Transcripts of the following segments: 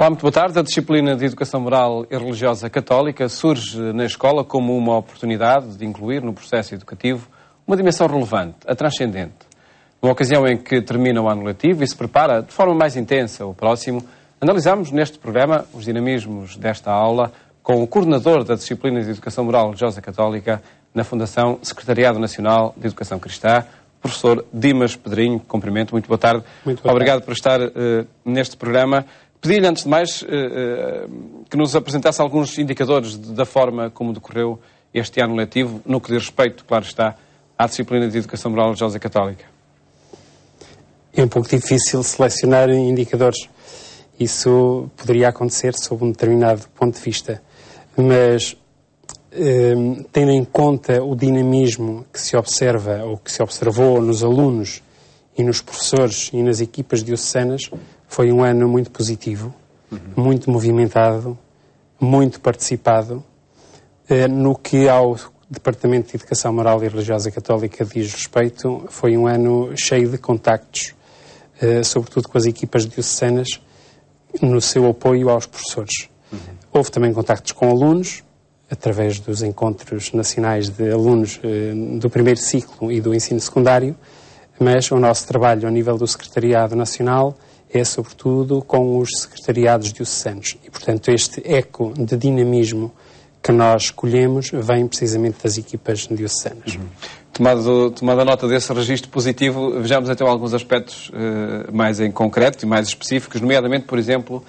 Olá, muito boa tarde. A disciplina de Educação Moral e Religiosa Católica surge na escola como uma oportunidade de incluir no processo educativo uma dimensão relevante, a transcendente. Numa ocasião em que termina o ano letivo e se prepara de forma mais intensa o próximo, analisamos neste programa os dinamismos desta aula com o coordenador da disciplina de Educação Moral e Religiosa Católica na Fundação Secretariado Nacional de Educação Cristã, professor Dimas Pedrinho. Cumprimento, muito boa tarde. Muito boa Obrigado tarde. por estar neste programa. Pedi-lhe, antes de mais, que nos apresentasse alguns indicadores da forma como decorreu este ano letivo, no que diz respeito, claro está, à disciplina de Educação Moral e Religiosa Católica. É um pouco difícil selecionar indicadores. Isso poderia acontecer sob um determinado ponto de vista. Mas, tendo em conta o dinamismo que se observa ou que se observou nos alunos e nos professores e nas equipas diocesanas, foi um ano muito positivo, muito movimentado, muito participado. No que ao Departamento de Educação Moral e Religiosa Católica diz respeito, foi um ano cheio de contactos, sobretudo com as equipas diocesanas, no seu apoio aos professores. Houve também contactos com alunos, através dos encontros nacionais de alunos do primeiro ciclo e do ensino secundário, mas o nosso trabalho ao nível do Secretariado Nacional é, sobretudo, com os secretariados diocesanos. E, portanto, este eco de dinamismo que nós escolhemos vem precisamente das equipas diocesanas. Tomada nota desse registro positivo, vejamos então alguns aspectos mais em concreto e mais específicos, nomeadamente, por exemplo,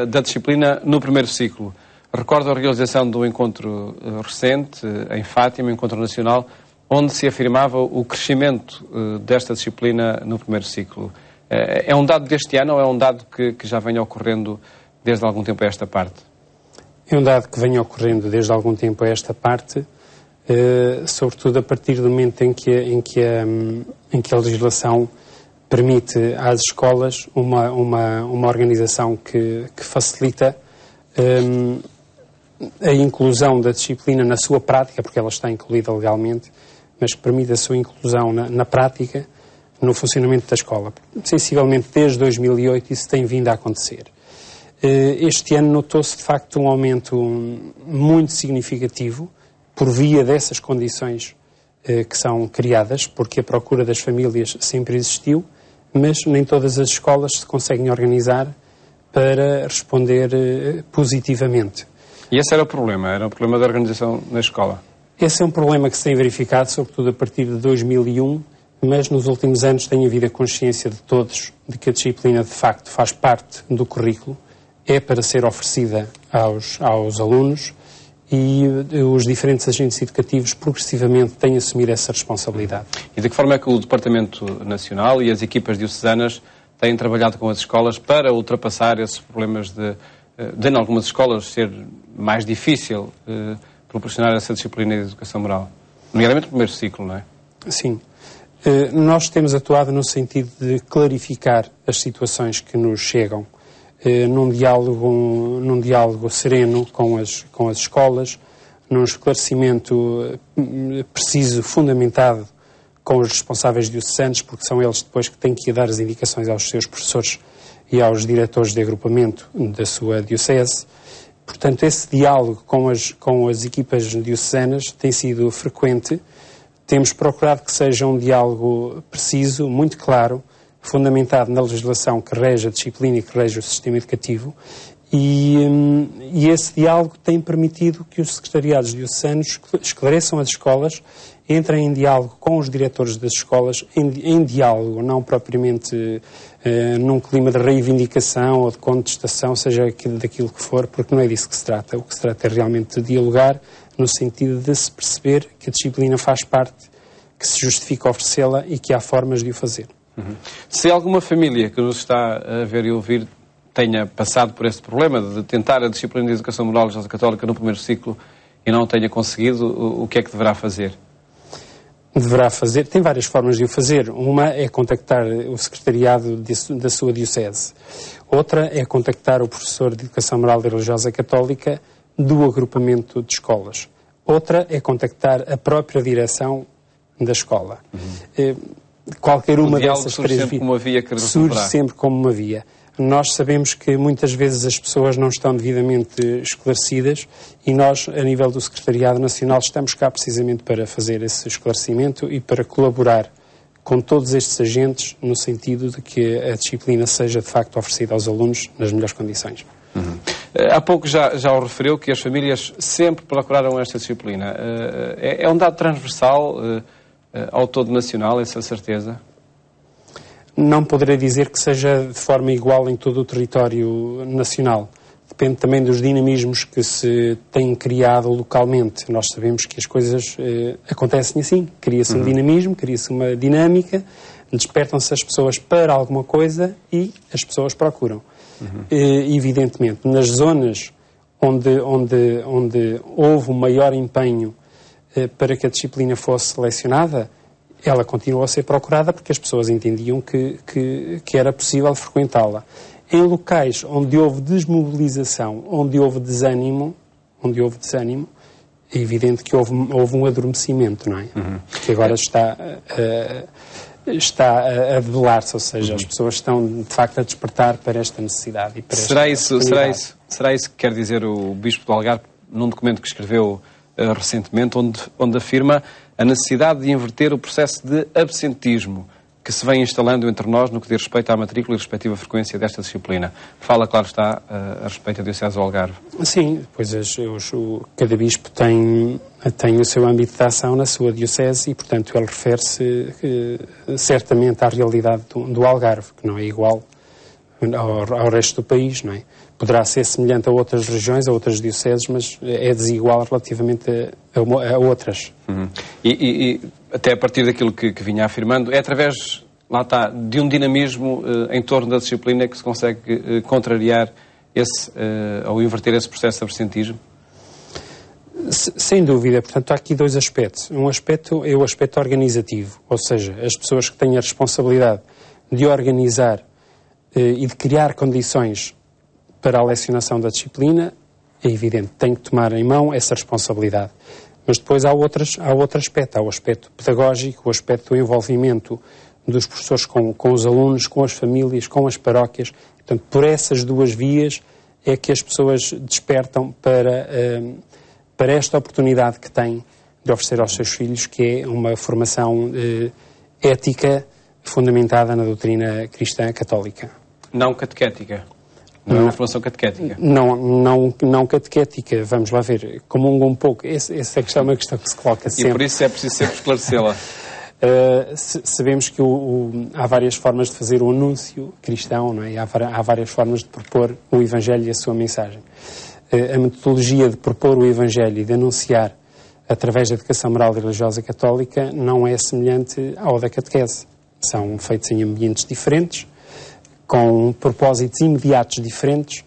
da disciplina no primeiro ciclo. Recordo a realização do encontro recente, em Fátima, encontro nacional, onde se afirmava o crescimento desta disciplina no primeiro ciclo. É um dado deste ano ou é um dado que já vem ocorrendo desde algum tempo a esta parte? É um dado que vem ocorrendo desde algum tempo a esta parte, sobretudo a partir do momento em que a legislação permite às escolas uma organização que facilita a inclusão da disciplina na sua prática, porque ela está incluída legalmente, mas que permite a sua inclusão na prática, no funcionamento da escola. Sensivelmente desde 2008 isso tem vindo a acontecer. Este ano notou-se de facto um aumento muito significativo por via dessas condições que são criadas, porque a procura das famílias sempre existiu, mas nem todas as escolas se conseguem organizar para responder positivamente. E esse era o problema da organização na escola? Esse é um problema que se tem verificado, sobretudo a partir de 2001, mas nos últimos anos tem havido a consciência de todos de que a disciplina de facto faz parte do currículo, é para ser oferecida aos alunos e os diferentes agentes educativos progressivamente têm assumido essa responsabilidade. E de que forma é que o Departamento Nacional e as equipas diocesanas têm trabalhado com as escolas para ultrapassar esses problemas de em algumas escolas ser mais difícil proporcionar essa disciplina de educação moral? Nomeadamente no primeiro ciclo, não é? Sim. Nós temos atuado no sentido de clarificar as situações que nos chegam num diálogo sereno com as escolas, num esclarecimento preciso, fundamentado com os responsáveis diocesanos, porque são eles depois que têm que dar as indicações aos seus professores e aos diretores de agrupamento da sua diocese. Portanto, esse diálogo com as equipas diocesanas tem sido frequente. Temos procurado que seja um diálogo preciso, muito claro, fundamentado na legislação que rege a disciplina e que rege o sistema educativo, e esse diálogo tem permitido que os secretariados diocesanos esclareçam as escolas, entrem em diálogo com os diretores das escolas, em diálogo, não propriamente num clima de reivindicação ou de contestação, seja daquilo que for, porque não é disso que se trata. O que se trata é realmente de dialogar no sentido de se perceber que a disciplina faz parte, que se justifica oferecê-la e que há formas de o fazer. Se alguma família que nos está a ver e ouvir tenha passado por este problema de tentar a disciplina de Educação Moral e Religiosa Católica no primeiro ciclo e não tenha conseguido, o que é que deverá fazer? Deverá fazer, tem várias formas de o fazer. Uma é contactar o secretariado da sua diocese. Outra é contactar o professor de Educação Moral e Religiosa Católica do agrupamento de escolas. Outra é contactar a própria direção da escola. Qualquer uma dessas três vias surge sempre como uma via. Nós sabemos que muitas vezes as pessoas não estão devidamente esclarecidas e nós, a nível do Secretariado Nacional, estamos cá precisamente para fazer esse esclarecimento e para colaborar com todos estes agentes no sentido de que a disciplina seja de facto oferecida aos alunos nas melhores condições. Há pouco já o referiu que as famílias sempre procuraram esta disciplina. É um dado transversal ao todo nacional, essa certeza? Não poderei dizer que seja de forma igual em todo o território nacional. Depende também dos dinamismos que se têm criado localmente. Nós sabemos que as coisas acontecem assim. Cria-se um dinamismo, cria-se uma dinâmica, despertam-se as pessoas para alguma coisa e as pessoas procuram. Evidentemente, nas zonas onde houve um maior empenho para que a disciplina fosse selecionada, ela continuou a ser procurada porque as pessoas entendiam que era possível frequentá-la. Em locais onde houve desmobilização, onde houve desânimo, é evidente que houve um adormecimento, não é? Que agora está a debelar-se, ou seja, as pessoas estão de facto a despertar para esta necessidade. E para será isso que quer dizer o Bispo do Algarve num documento que escreveu recentemente, onde afirma a necessidade de inverter o processo de absentismo que se vem instalando entre nós no que diz respeito à matrícula e respectiva frequência desta disciplina. Fala, claro está, a respeito da Diocese do Algarve. Sim, pois cada bispo tem o seu âmbito de ação na sua diocese e, portanto, ele refere-se certamente à realidade do Algarve, que não é igual ao resto do país, não é? Poderá ser semelhante a outras regiões, a outras dioceses, mas é desigual relativamente a outras. E até a partir daquilo que vinha afirmando, é através, lá está, de um dinamismo em torno da disciplina que se consegue contrariar ou inverter esse processo de absentismo? Sem dúvida. Portanto, há aqui dois aspectos. Um aspecto é o aspecto organizativo, ou seja, as pessoas que têm a responsabilidade de organizar e de criar condições para a lecionação da disciplina, é evidente, têm que tomar em mão essa responsabilidade. Mas depois há outro aspecto, há o aspecto pedagógico, o aspecto do envolvimento dos professores com os alunos, com as famílias, com as paróquias. Portanto, por essas duas vias é que as pessoas despertam para esta oportunidade que têm de oferecer aos seus filhos, que é uma formação ética fundamentada na doutrina cristã católica. Não catequética? Não é uma formação catequética? Não catequética. Vamos lá ver. Comunga um pouco. Essa é uma questão que se coloca sempre. E por isso é preciso sempre esclarecê-la. Sabemos que há várias formas de fazer o anúncio cristão, não é? Há várias formas de propor o Evangelho e a sua mensagem. A metodologia de propor o Evangelho e de anunciar através da educação moral e religiosa católica não é semelhante ao da catequese. São feitos em ambientes diferentes, com propósitos imediatos diferentes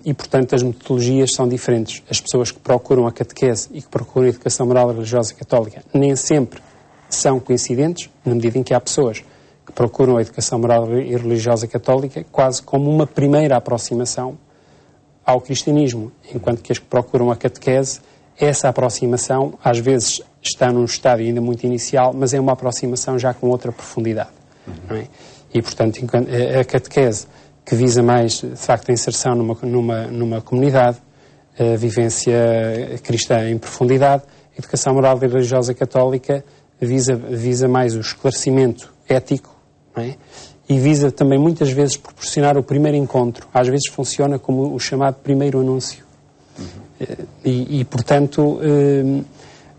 e, portanto, as metodologias são diferentes. As pessoas que procuram a catequese e que procuram a educação moral e religiosa católica nem sempre são coincidentes, na medida em que há pessoas que procuram a educação moral e religiosa católica quase como uma primeira aproximação ao cristianismo, enquanto que as que procuram a catequese, essa aproximação às vezes está num estádio ainda muito inicial, mas é uma aproximação já com outra profundidade, não é? E, portanto, a catequese, que visa mais, de facto, a inserção numa comunidade, a vivência cristã em profundidade, a educação moral e religiosa católica visa mais o esclarecimento ético, não é? E visa também, muitas vezes, proporcionar o primeiro encontro. Às vezes funciona como o chamado primeiro anúncio. E portanto,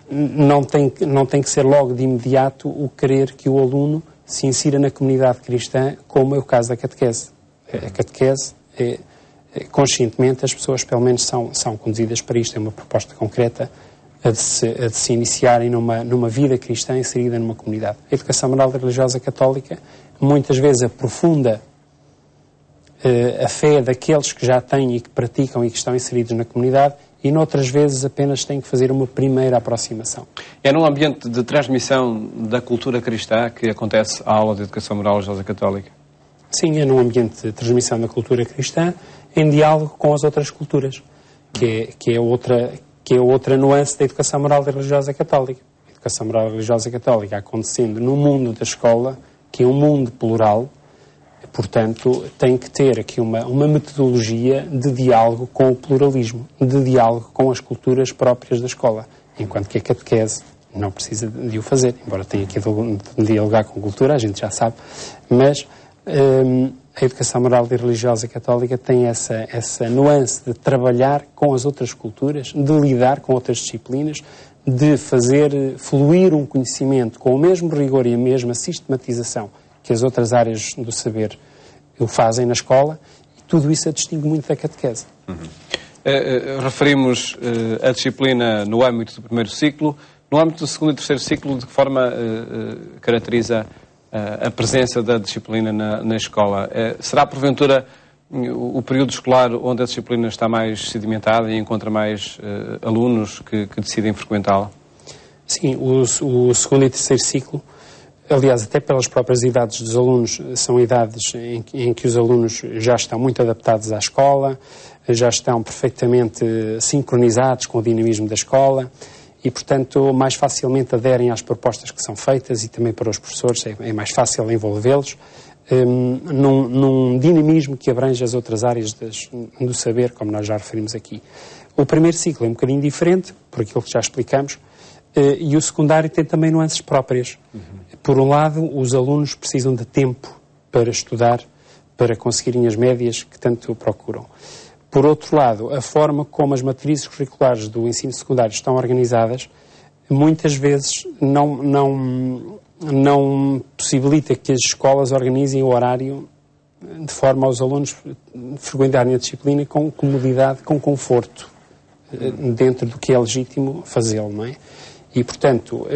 não tem que ser logo de imediato o querer que o aluno se insira na comunidade cristã, como é o caso da catequese. A catequese, conscientemente, as pessoas pelo menos são conduzidas para isto. É uma proposta concreta a de se iniciarem numa vida cristã inserida numa comunidade. A educação moral e religiosa católica muitas vezes aprofunda a fé daqueles que já têm e que praticam e que estão inseridos na comunidade, e noutras vezes apenas têm que fazer uma primeira aproximação. É num ambiente de transmissão da cultura cristã que acontece a aula de Educação Moral e Religiosa Católica? Sim, é num ambiente de transmissão da cultura cristã em diálogo com as outras culturas, que é outra nuance da Educação Moral e Religiosa Católica. A Educação Moral e Religiosa Católica acontecendo no mundo da escola, que é um mundo plural, Portanto, tem que ter aqui uma metodologia de diálogo com o pluralismo, de diálogo com as culturas próprias da escola, enquanto que a catequese não precisa de o fazer, embora tenha que dialogar com a cultura, a gente já sabe, mas a educação moral e religiosa católica tem essa nuance de trabalhar com as outras culturas, de lidar com outras disciplinas, de fazer fluir um conhecimento com o mesmo rigor e a mesma sistematização que as outras áreas do saber o fazem na escola, e tudo isso a distingue muito da catequese. Referimos a disciplina no âmbito do primeiro ciclo. No âmbito do segundo e terceiro ciclo, de que forma caracteriza a presença da disciplina na escola? Será, porventura, o período escolar onde a disciplina está mais sedimentada e encontra mais alunos que decidem frequentá-la? Sim, o segundo e terceiro ciclo, aliás, até pelas próprias idades dos alunos, são idades em que os alunos já estão muito adaptados à escola, já estão perfeitamente sincronizados com o dinamismo da escola e, portanto, mais facilmente aderem às propostas que são feitas, e também para os professores é mais fácil envolvê-los num dinamismo que abrange as outras áreas do saber, como nós já referimos aqui. O primeiro ciclo é um bocadinho diferente, por aquilo que já explicamos, e o secundário tem também nuances próprias. Por um lado, os alunos precisam de tempo para estudar, para conseguirem as médias que tanto procuram. Por outro lado, a forma como as matrizes curriculares do ensino secundário estão organizadas, muitas vezes não possibilita que as escolas organizem o horário de forma aos alunos frequentarem a disciplina com comodidade, com conforto, dentro do que é legítimo fazê-lo, não é? E, portanto...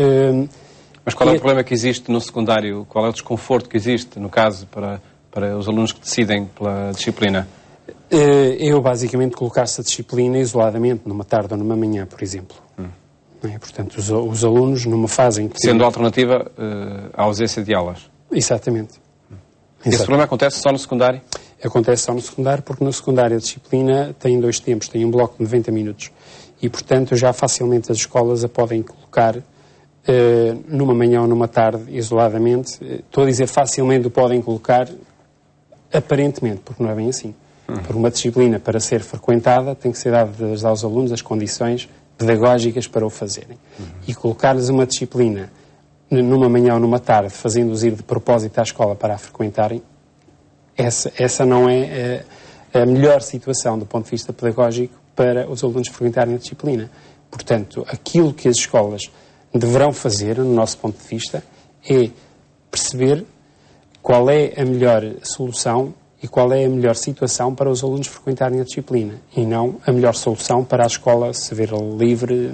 Mas qual é o problema que existe no secundário? Qual é o desconforto que existe, no caso, para os alunos que decidem pela disciplina? Eu, basicamente, colocar-se a disciplina isoladamente, numa tarde ou numa manhã, por exemplo. Não é? Portanto, os alunos, numa fase em que... Sendo alternativa à ausência de aulas. Exatamente. Esse problema acontece só no secundário? Acontece só no secundário, porque no secundário a disciplina tem 2 tempos, tem um bloco de 90 minutos. E, portanto, já facilmente as escolas a podem colocar numa manhã ou numa tarde, isoladamente. Estou a dizer facilmente o podem colocar, aparentemente, porque não é bem assim. Por uma disciplina, para ser frequentada, tem que ser dadas aos alunos as condições pedagógicas para o fazerem. E colocar-lhes uma disciplina numa manhã ou numa tarde, fazendo-os ir de propósito à escola para a frequentarem, essa não é a melhor situação do ponto de vista pedagógico para os alunos frequentarem a disciplina. Portanto, aquilo que as escolas deverão fazer, no nosso ponto de vista, é perceber qual é a melhor solução e qual é a melhor situação para os alunos frequentarem a disciplina, e não a melhor solução para a escola se ver livre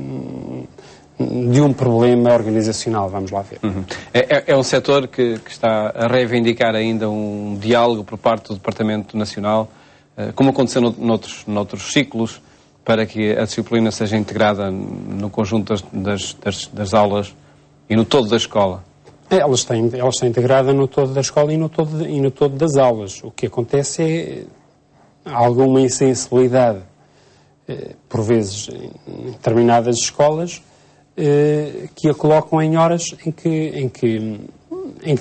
de um problema organizacional, vamos lá ver. É um setor que está a reivindicar ainda um diálogo por parte do Departamento Nacional, como aconteceu noutros ciclos, para que a disciplina seja integrada no conjunto das aulas e no todo da escola. Ela está integrada no todo da escola e no todo das aulas. O que acontece é alguma insensibilidade, por vezes, em determinadas escolas, que a colocam em horas em que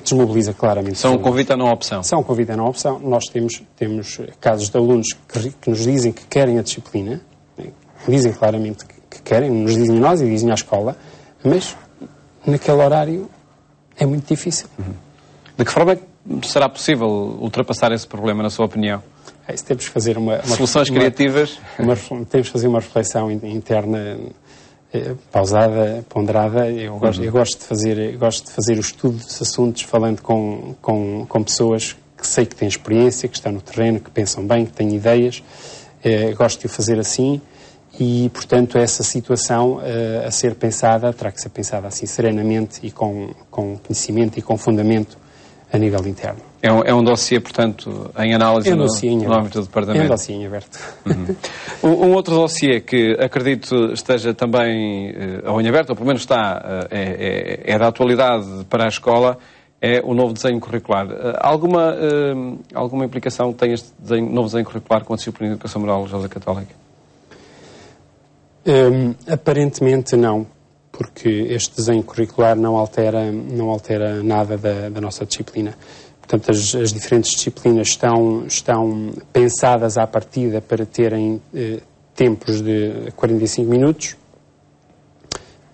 desmobiliza claramente. São um convite a não opção. São um convite a não opção. Nós temos casos de alunos que nos dizem que querem a disciplina, dizem claramente que querem, nos dizem a nós e dizem à escola, mas naquele horário é muito difícil. De que forma será possível ultrapassar esse problema, na sua opinião? Temos que fazer soluções criativas? Temos que fazer uma reflexão interna pausada, ponderada. Eu gosto de fazer o estudo dos assuntos falando com pessoas que sei que têm experiência, que estão no terreno, que pensam bem, que têm ideias. Gosto de o fazer assim. E, portanto, essa situação a ser pensada, terá que ser pensada assim serenamente e com conhecimento e com fundamento a nível interno. É um dossiê, portanto, em análise no âmbito do Departamento? É um dossiê em aberto. Um outro dossiê que acredito esteja também em aberto, ou pelo menos está, é da atualidade para a escola, é o novo desenho curricular. Alguma implicação tem este novo desenho curricular com a disciplina de Educação Moral Religiosa Católica? Aparentemente não, porque este desenho curricular não altera nada da nossa disciplina. Portanto, as diferentes disciplinas estão pensadas à partida para terem tempos de 45 minutos,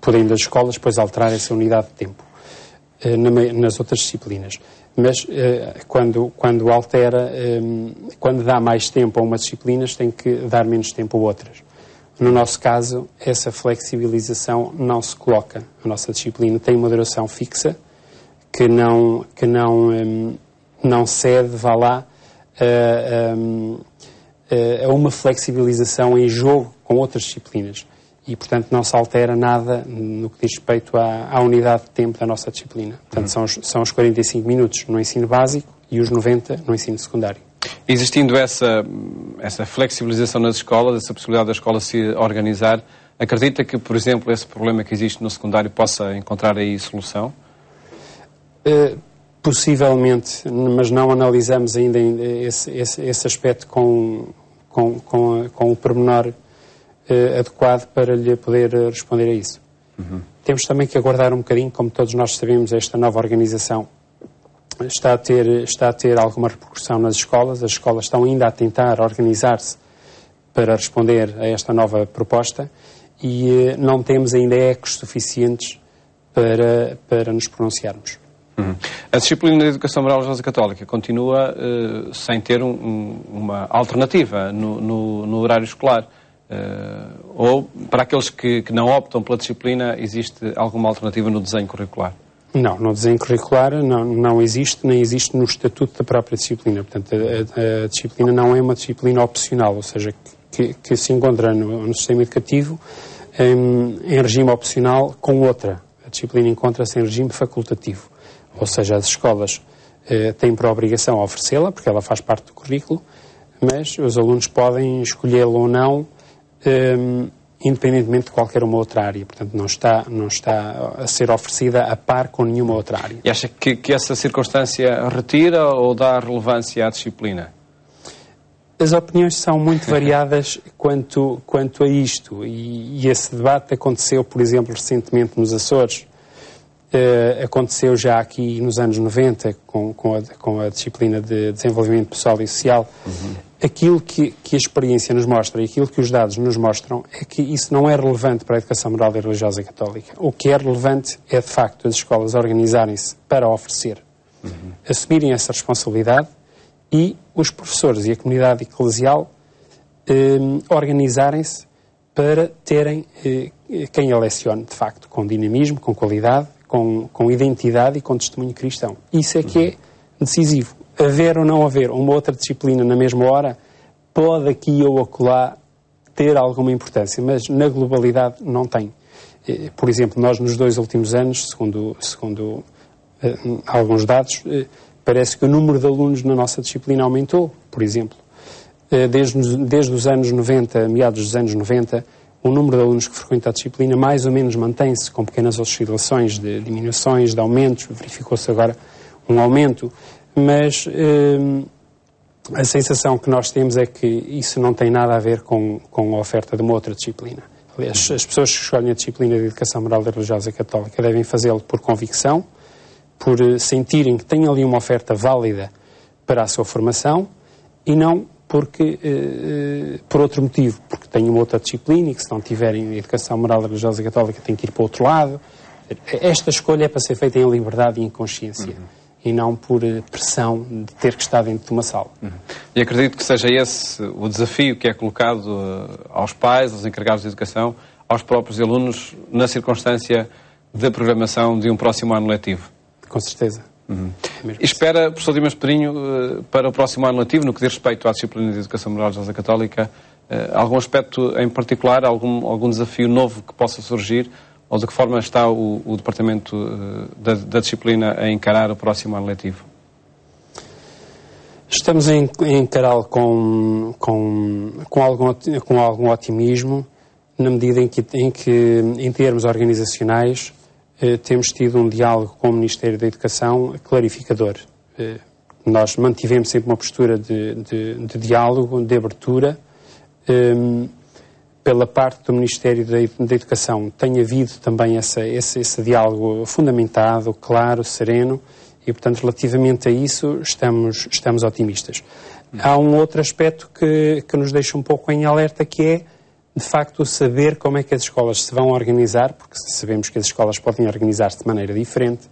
podendo as escolas depois alterar essa unidade de tempo nas outras disciplinas. Mas quando altera, quando dá mais tempo a umas disciplinas, tem que dar menos tempo a outras. No nosso caso, essa flexibilização não se coloca. A nossa disciplina tem uma duração fixa que não cede, vá lá, a uma flexibilização em jogo com outras disciplinas. E, portanto, não se altera nada no que diz respeito à unidade de tempo da nossa disciplina. Portanto, são os 45 minutos no ensino básico e os 90 no ensino secundário. Existindo essa flexibilização nas escolas, essa possibilidade da escola se organizar, acredita que, por exemplo, esse problema que existe no secundário possa encontrar aí solução? Possivelmente, mas não analisamos ainda esse aspecto com o pormenor adequado para lhe poder responder a isso. Temos também que aguardar um bocadinho, como todos nós sabemos, esta nova organização está a ter alguma repercussão nas escolas. As escolas estão ainda a tentar organizar-se para responder a esta nova proposta e não temos ainda ecos suficientes para nos pronunciarmos. A disciplina de Educação Moral Religiosa Católica continua sem ter uma alternativa no horário escolar. Ou, para aqueles que não optam pela disciplina, existe alguma alternativa no desenho curricular? Não, no desenho curricular não existe, nem existe no estatuto da própria disciplina. Portanto, a disciplina não é uma disciplina opcional, ou seja, que se encontra no sistema educativo em regime opcional com outra. A disciplina encontra-se em regime facultativo. Ou seja, as escolas têm por obrigação oferecê-la, porque ela faz parte do currículo, mas os alunos podem escolhê-la ou não, independentemente de qualquer uma outra área. Portanto, não está a ser oferecida a par com nenhuma outra área. E acha que essa circunstância retira ou dá relevância à disciplina? As opiniões são muito variadas quanto a isto. E esse debate aconteceu, por exemplo, recentemente nos Açores. Aconteceu já aqui nos anos 90 com a disciplina de desenvolvimento pessoal e social. Aquilo que a experiência nos mostra e aquilo que os dados nos mostram é que isso não é relevante para a educação moral e religiosa católica. O que é relevante é, de facto, as escolas organizarem-se para oferecer, assumirem essa responsabilidade e os professores e a comunidade eclesial organizarem-se para terem quem a lecione, de facto, com dinamismo, com qualidade, com identidade e com testemunho cristão. Isso é que é decisivo. Haver ou não haver uma outra disciplina na mesma hora pode aqui ou acolá ter alguma importância, mas na globalidade não tem. Por exemplo, nós nos 2 últimos anos, segundo alguns dados, parece que o número de alunos na nossa disciplina aumentou, por exemplo. Desde os anos 90, meados dos anos 90, o número de alunos que frequenta a disciplina mais ou menos mantém-se, com pequenas oscilações de diminuições, de aumentos. Verificou-se agora um aumento, mas a sensação que nós temos é que isso não tem nada a ver com a oferta de uma outra disciplina. Aliás, as pessoas que escolhem a disciplina de Educação Moral e Religiosa Católica devem fazê-lo por convicção, por sentirem que têm ali uma oferta válida para a sua formação e não por outro motivo, porque têm uma outra disciplina e que se não tiverem Educação Moral e Religiosa Católica têm que ir para o outro lado. Esta escolha é para ser feita em liberdade e em consciência. E não por pressão de ter que estar dentro de uma sala. E acredito que seja esse o desafio que é colocado aos pais, aos encarregados de educação, aos próprios alunos, na circunstância da programação de um próximo ano letivo. Com certeza. Espera, professor Dimas Pedrinho, para o próximo ano letivo, no que diz respeito à disciplina de Educação Moral e Religiosa Católica, algum aspecto em particular, algum desafio novo que possa surgir? Ou de que forma está o Departamento da Disciplina a encarar o próximo ano letivo? Estamos a encará-lo com algum otimismo, na medida em que em termos organizacionais, temos tido um diálogo com o Ministério da Educação clarificador. Nós mantivemos sempre uma postura de diálogo, de abertura. Pela parte do Ministério da Educação tem havido também esse diálogo fundamentado, claro, sereno E, portanto, relativamente a isso, estamos otimistas. Há um outro aspecto que nos deixa um pouco em alerta, que é, de facto, saber como é que as escolas se vão organizar, porque sabemos que as escolas podem organizar-se de maneira diferente,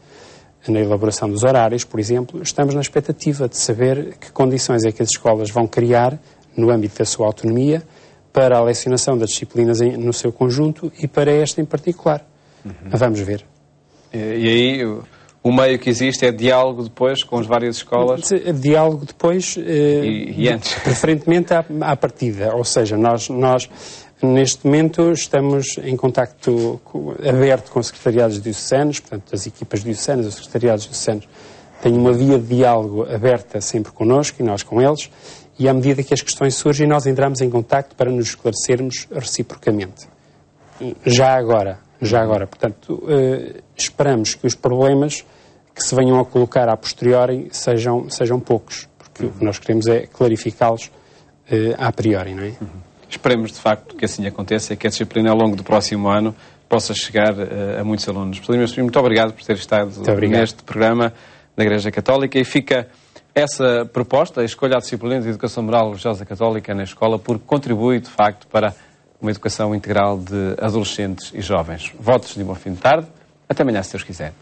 na elaboração dos horários, por exemplo. Estamos na expectativa de saber que condições é que as escolas vão criar, no âmbito da sua autonomia, para a lecionação das disciplinas no seu conjunto e para esta em particular. Vamos ver. E aí, o meio que existe é diálogo depois com as várias escolas? Diálogo depois, e antes? Preferentemente à partida. Ou seja, nós neste momento estamos em contacto aberto com os secretariados diocesanos, portanto, as equipas diocesanas, os secretariados diocesanos têm uma via de diálogo aberta sempre connosco e nós com eles, e à medida que as questões surgem, nós entramos em contacto para nos esclarecermos reciprocamente. Já agora. Portanto, esperamos que os problemas que se venham a colocar a posteriori sejam poucos, porque o que nós queremos é clarificá-los a priori, não é? Esperemos, de facto, que assim aconteça e que a disciplina, ao longo do próximo ano, possa chegar a muitos alunos. Muito obrigado por ter estado neste programa da Igreja Católica, e fica essa proposta, a escolha da disciplina de Educação Moral Religiosa Católica na escola, porque contribui, de facto, para uma educação integral de adolescentes e jovens. Votos de um bom fim de tarde. Até amanhã, se Deus quiser.